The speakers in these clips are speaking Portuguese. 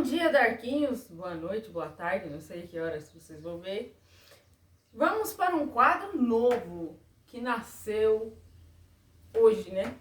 Bom dia, Darquinhos, boa noite, boa tarde, não sei que horas vocês vão ver. Vamos para um quadro novo que nasceu hoje, né?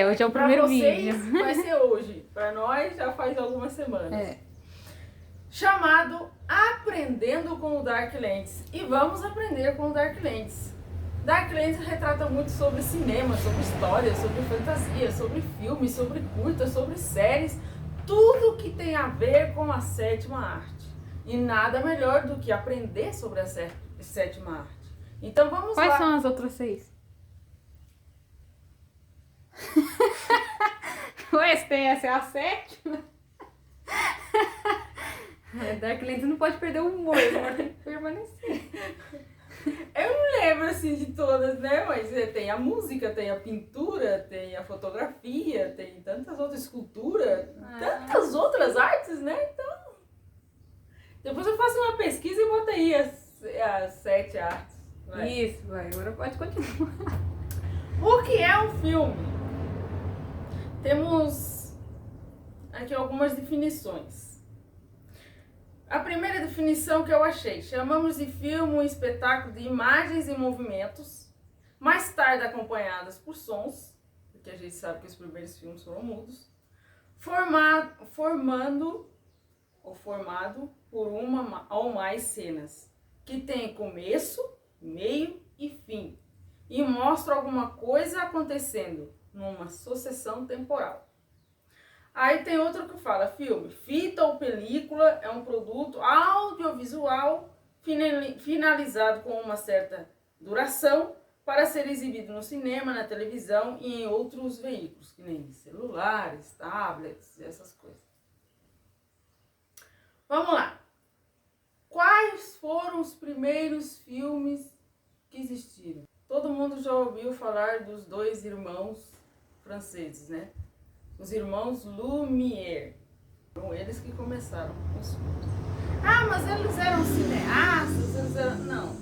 Hoje é o Para primeiro vocês vídeo. vai ser hoje, para nós já faz algumas semanas. Chamado Aprendendo com o Dark Lens. E vamos aprender com o Dark Lens. Dark Lens retrata muito sobre cinema, sobre história, sobre fantasia, sobre filmes, sobre curtas, sobre séries, tudo que tem a ver com a sétima arte. E nada melhor do que aprender sobre a sétima arte. Então vamos lá. Quais são as outras 6? Essa é a 7ª. Dark Lens não pode perder o humor tem que permanecer. Eu não lembro assim de todas, né? Mas tem a música, tem a pintura, tem a fotografia, tem tantas outras esculturas, tantas outras artes, né? Então, depois eu faço uma pesquisa e boto aí as 7 artes. Vai. Isso, vai. Agora pode continuar. O que é um filme? Temos aqui algumas definições. A primeira definição que eu achei: chamamos de filme um espetáculo de imagens e movimentos, mais tarde acompanhadas por sons, porque a gente sabe que os primeiros filmes foram mudos, formado por uma ou mais cenas, que tem começo, meio e fim, e mostra alguma coisa acontecendo numa sucessão temporal. Aí tem outro que fala: filme, fita ou película é um produto audiovisual finalizado com uma certa duração para ser exibido no cinema, na televisão e em outros veículos, que nem celulares, tablets, essas coisas. Vamos lá. Quais foram os primeiros filmes que existiram? Todo mundo já ouviu falar dos 2 irmãos franceses, né? Os irmãos Lumière. Foram eles que começaram os filmes. Ah, mas eles eram cineastas? Não.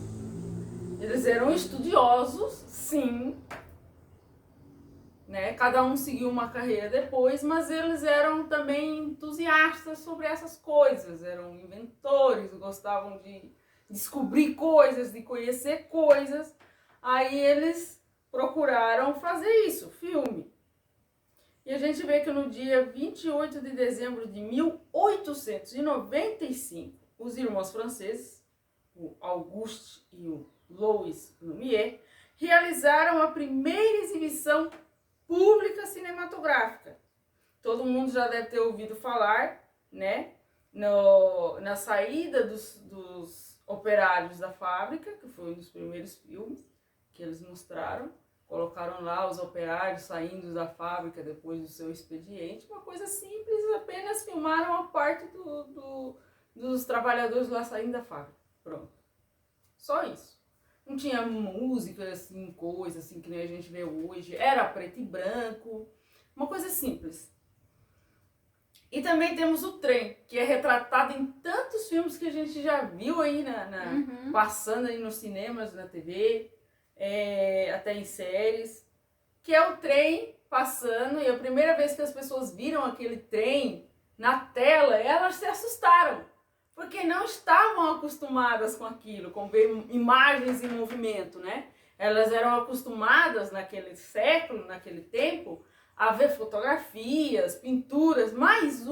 Eles eram estudiosos, sim. Né? Cada um seguiu uma carreira depois, mas eles eram também entusiastas sobre essas coisas. Eram inventores, gostavam de descobrir coisas, de conhecer coisas. Aí eles procuraram fazer isso, filme. E a gente vê que no dia 28 de dezembro de 1895, os irmãos franceses, o Auguste e o Louis Lumière, realizaram a primeira exibição pública cinematográfica. Todo mundo já deve ter ouvido falar, né? Na saída dos operários da fábrica, que foi um dos primeiros filmes que eles mostraram. Colocaram lá os operários saindo da fábrica depois do seu expediente. Uma coisa simples, apenas filmaram a parte dos trabalhadores lá saindo da fábrica. Pronto. Só isso. Não tinha música, assim, coisa assim que nem a gente vê hoje. Era preto e branco. Uma coisa simples. E também temos o trem, que é retratado em tantos filmes que a gente já viu aí passando aí nos cinemas, na TV. Até em séries, que é o trem passando, e a primeira vez que as pessoas viram aquele trem na tela, elas se assustaram, porque não estavam acostumadas com aquilo, com ver imagens em movimento, né? Elas eram acostumadas naquele século, naquele tempo, a ver fotografias, pinturas, mas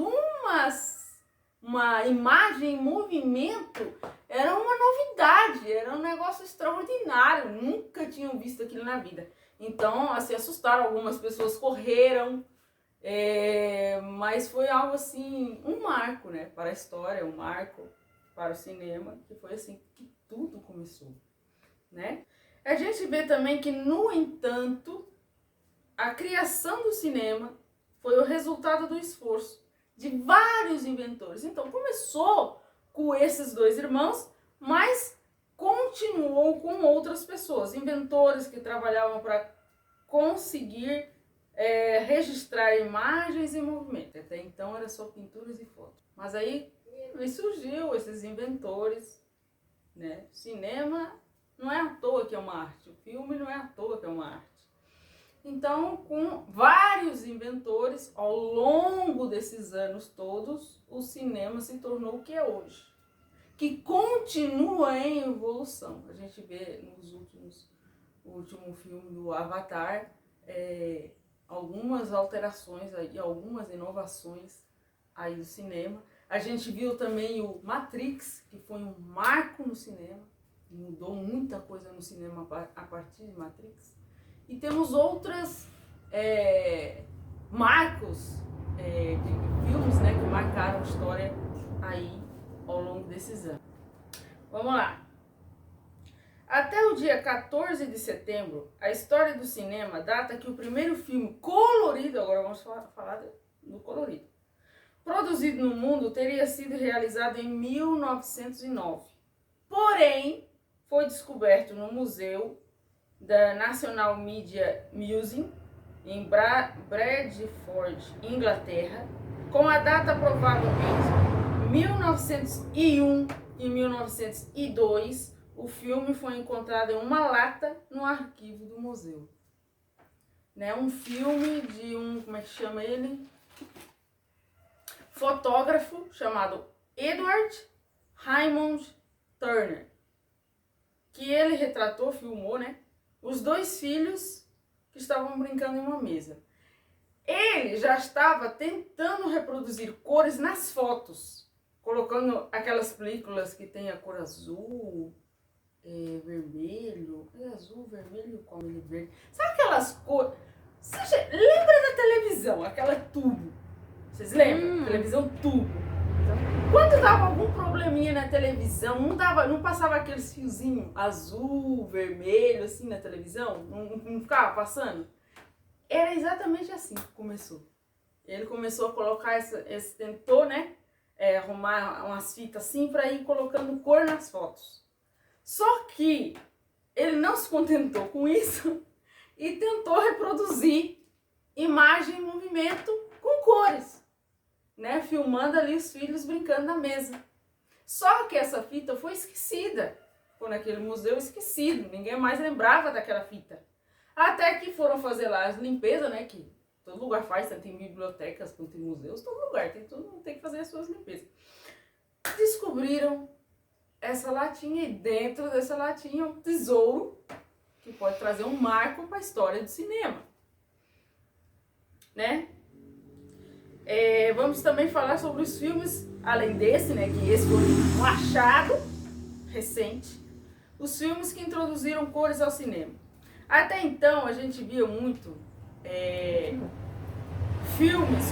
uma imagem em movimento era uma novidade, era um negócio extraordinário, nunca tinham visto aquilo na vida. Então, se assustaram, algumas pessoas correram, mas foi algo assim, um marco, né, para a história, um marco para o cinema, que foi assim que tudo começou, né? A gente vê também que, no entanto, a criação do cinema foi o resultado do esforço de vários inventores. Então, começou com esses 2 irmãos, mas continuou com outras pessoas, inventores que trabalhavam para conseguir registrar imagens e movimento. Até então era só pinturas e fotos. Mas aí surgiu esses inventores, né? Cinema não é à toa que é uma arte, o filme não é à toa que é uma arte. Então, com vários inventores, ao longo desses anos todos, o cinema se tornou o que é hoje, que continua em evolução. A gente vê o último filme do Avatar, algumas alterações aí, algumas inovações aí do cinema. A gente viu também o Matrix, que foi um marco no cinema, mudou muita coisa no cinema a partir de Matrix. E temos outros marcos de filmes, né, que marcaram a história aí ao longo desses anos. Vamos lá. Até o dia 14 de setembro, a história do cinema data que o primeiro filme colorido, agora vamos falar do colorido, produzido no mundo teria sido realizado em 1909. Porém, foi descoberto no Museu da National Media Museum, em Bradford, Inglaterra, com a data provavelmente 1901 e 1902, o filme foi encontrado em uma lata no arquivo do museu. Né? Um filme de como é que chama ele? Fotógrafo chamado Edward Raymond Turner, que ele retratou, filmou, né? Os dois filhos que estavam brincando em uma mesa. Ele já estava tentando reproduzir cores nas fotos, colocando aquelas películas que tem a cor azul, vermelho, azul, vermelho, como ele verde. Sabe aquelas cores? Lembra da televisão, aquela tubo? Vocês lembram? Televisão tubo. Quando dava algum probleminha na televisão, não passava aqueles fiozinhos azul, vermelho, assim, na televisão? Não ficava passando? Era exatamente assim que começou. Ele começou a colocar tentou, né, arrumar umas fitas assim para ir colocando cor nas fotos. Só que ele não se contentou com isso e tentou reproduzir imagem em movimento com cores, né, filmando ali os filhos brincando na mesa. Só que essa fita foi esquecida, ficou naquele museu esquecido, ninguém mais lembrava daquela fita. Até que foram fazer lá as limpezas, né, que todo lugar faz, tanto em bibliotecas quanto em museus, todo lugar, todo mundo tem que fazer as suas limpezas. Descobriram essa latinha e dentro dessa latinha um tesouro que pode trazer um marco para a história do cinema, né? Vamos também falar sobre os filmes, além desse, né, que esse foi um achado recente, os filmes que introduziram cores ao cinema. Até então a gente via muito filmes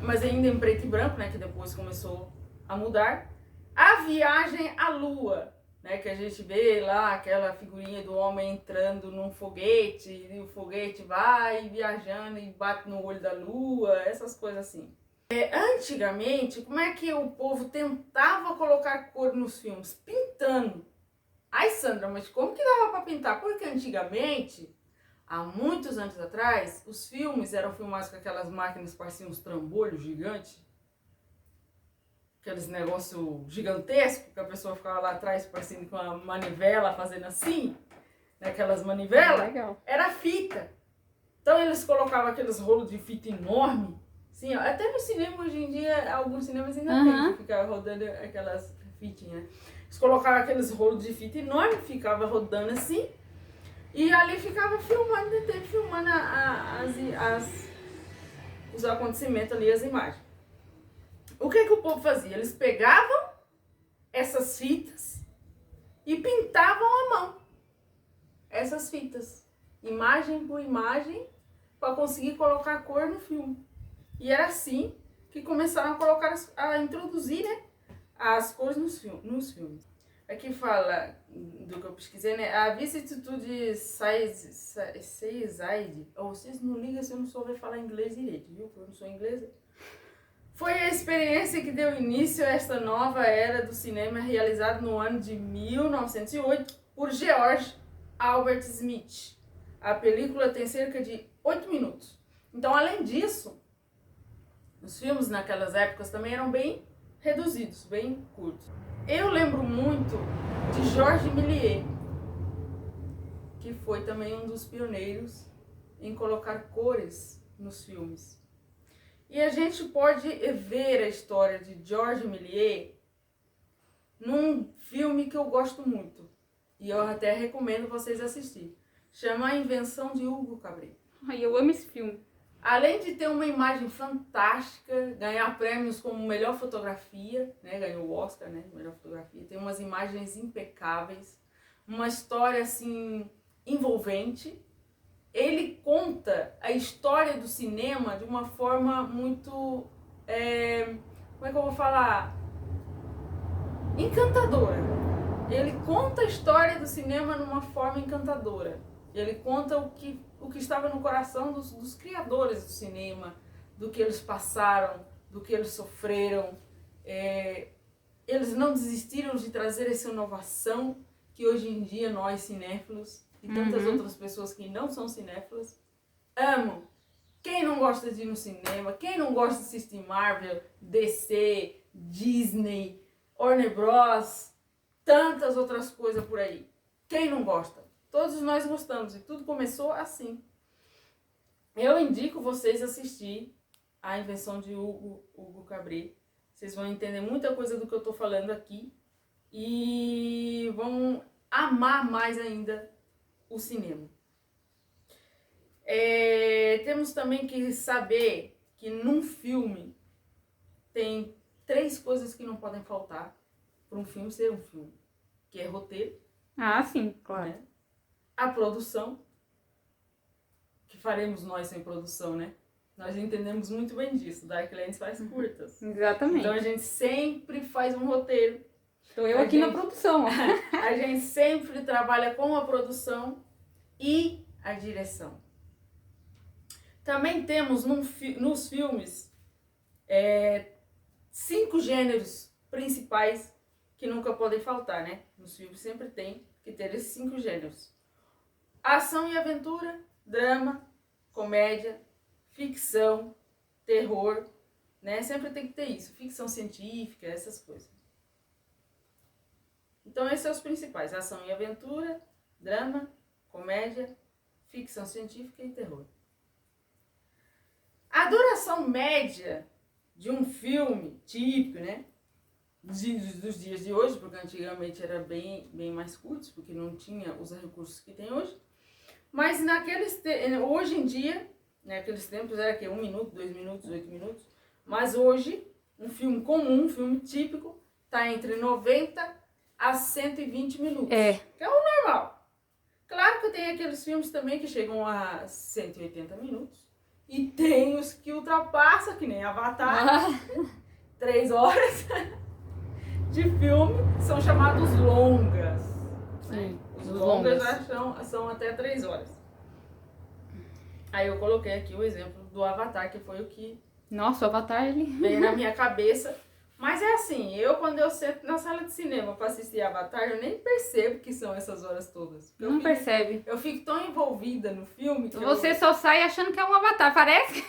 mas ainda em preto e branco, né, que depois começou a mudar. A Viagem à Lua, né, que a gente vê lá aquela figurinha do homem entrando num foguete, e o foguete vai viajando e bate no olho da lua, essas coisas assim. Antigamente, como é que o povo tentava colocar cor nos filmes? Pintando. Ai, Sandra, mas como que dava para pintar? Porque antigamente, há muitos anos atrás, os filmes eram filmados com aquelas máquinas que pareciam uns trambolhos gigantes. Aqueles negócios gigantescos que a pessoa ficava lá atrás parecendo com uma manivela fazendo assim, aquelas manivelas, era fita. Então eles colocavam aqueles rolos de fita enorme, assim, ó. Até no cinema hoje em dia, alguns cinemas ainda tem que ficar rodando aquelas fitinhas. Eles colocavam aqueles rolos de fita enorme, ficava rodando assim, e ali ficava filmando os acontecimentos ali, as imagens. O que o povo fazia? Eles pegavam essas fitas e pintavam à mão essas fitas, imagem por imagem, para conseguir colocar cor no filme. E era assim que começaram a introduzir, né, as cores nos filmes. Aqui fala, do que eu pesquisei, né, a vicissitude Seizide. Vocês não ligam se eu não souber falar inglês direito, viu? Porque eu não sou inglesa. Foi a experiência que deu início a esta nova era do cinema, realizada no ano de 1908 por George Albert Smith. A película tem cerca de 8 minutos. Então, além disso, os filmes naquelas épocas também eram bem reduzidos, bem curtos. Eu lembro muito de Georges Méliès. que foi também um dos pioneiros em colocar cores nos filmes. E a gente pode ver a história de Georges Méliès num filme que eu gosto muito. E eu até recomendo vocês assistirem. Chama A Invenção de Hugo Cabret. Ai, eu amo esse filme. Além de ter uma imagem fantástica, ganhar prêmios como melhor fotografia, né? Ganhou o Oscar, né? Melhor fotografia. Tem umas imagens impecáveis. Uma história, assim, envolvente. Ele conta a história do cinema de uma forma muito... como é que eu vou falar? Encantadora. Ele conta a história do cinema de uma forma encantadora. Ele conta o que estava no coração dos criadores do cinema, do que eles passaram, do que eles sofreram. Eles não desistiram de trazer essa inovação que hoje em dia nós, cinéfilos, e tantas outras pessoas que não são cinéfilas, amam. Quem não gosta de ir no cinema? Quem não gosta de assistir Marvel, DC, Disney, Warner Bros., tantas outras coisas por aí? Quem não gosta? Todos nós gostamos e tudo começou assim. Eu indico vocês assistir A Invenção de Hugo Cabret. Vocês vão entender muita coisa do que eu estou falando aqui e vão amar mais ainda o cinema. Temos também que saber que num filme tem 3 coisas que não podem faltar para um filme ser um filme. Que é roteiro. Ah, sim, claro. Né? A produção, que faremos nós sem produção, né? Nós entendemos muito bem disso. Dark Lens faz curtas. Exatamente. Então a gente sempre faz um roteiro. Estou eu aqui na produção. A gente sempre trabalha com a produção e a direção. Também temos nos filmes 5 gêneros principais que nunca podem faltar, né? Nos filmes sempre tem que ter esses 5 gêneros. Ação e aventura, drama, comédia, ficção, terror, né? Sempre tem que ter isso. Ficção científica, essas coisas. Então esses são os principais. Ação e aventura, drama, comédia, ficção científica e terror. A duração média de um filme típico, né? Dos dias de hoje, porque antigamente era bem mais curtos, porque não tinha os recursos que tem hoje. Mas hoje em dia, naqueles tempos era que 1 minuto, 2 minutos, 8 minutos. Mas hoje, um filme comum, um filme típico, está entre 90 a 120 minutos. Que é o normal. Claro que tem aqueles filmes também que chegam a 180 minutos. E tem os que ultrapassam, que nem Avatar, 3 horas de filme, são chamados longas. Né? Os longas são até 3 horas. Aí eu coloquei aqui o exemplo do Avatar, que foi o que Nossa, o Avatar, ele... veio na minha cabeça. Mas é assim, quando eu sento na sala de cinema para assistir Avatar, eu nem percebo que são essas horas todas. Percebe. Eu fico tão envolvida no filme que você só sai achando que é um Avatar, parece?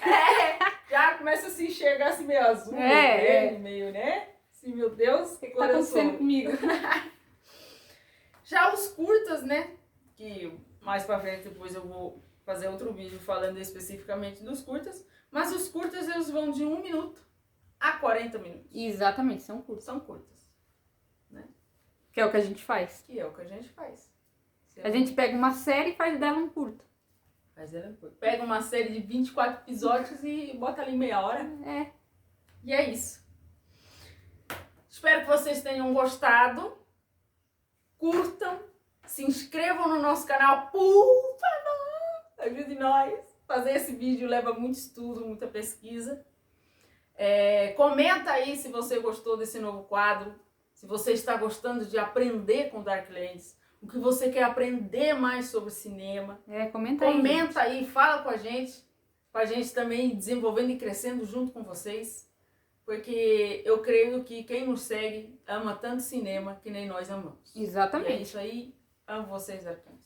Já começa a se enxergar assim meio azul, meio, né? Assim, meu Deus, o que tá acontecendo comigo? Já os curtas, né? Que mais pra frente depois eu vou fazer outro vídeo falando especificamente dos curtas. Mas os curtas eles vão de 1 minuto a 40 minutos. Exatamente, são curtos. São curtas. Né? Que é o que a gente faz. Que é o que a gente faz. A gente pega uma série e faz dela um curto. Faz dela um curto. Pega uma série de 24 episódios e bota ali meia hora. E é isso. Espero que vocês tenham gostado. Curtam. Se inscrevam no nosso canal, por favor. Ajude nós. Fazer esse vídeo leva muito estudo, muita pesquisa. Comenta aí se você gostou desse novo quadro. Se você está gostando de aprender com Dark Lens. O que você quer aprender mais sobre cinema. Comenta aí. Comenta aí, fala com a gente. Pra gente também desenvolvendo e crescendo junto com vocês. Porque eu creio que quem nos segue ama tanto cinema que nem nós amamos. Exatamente. E é isso aí. Amo vocês, Dark Lens.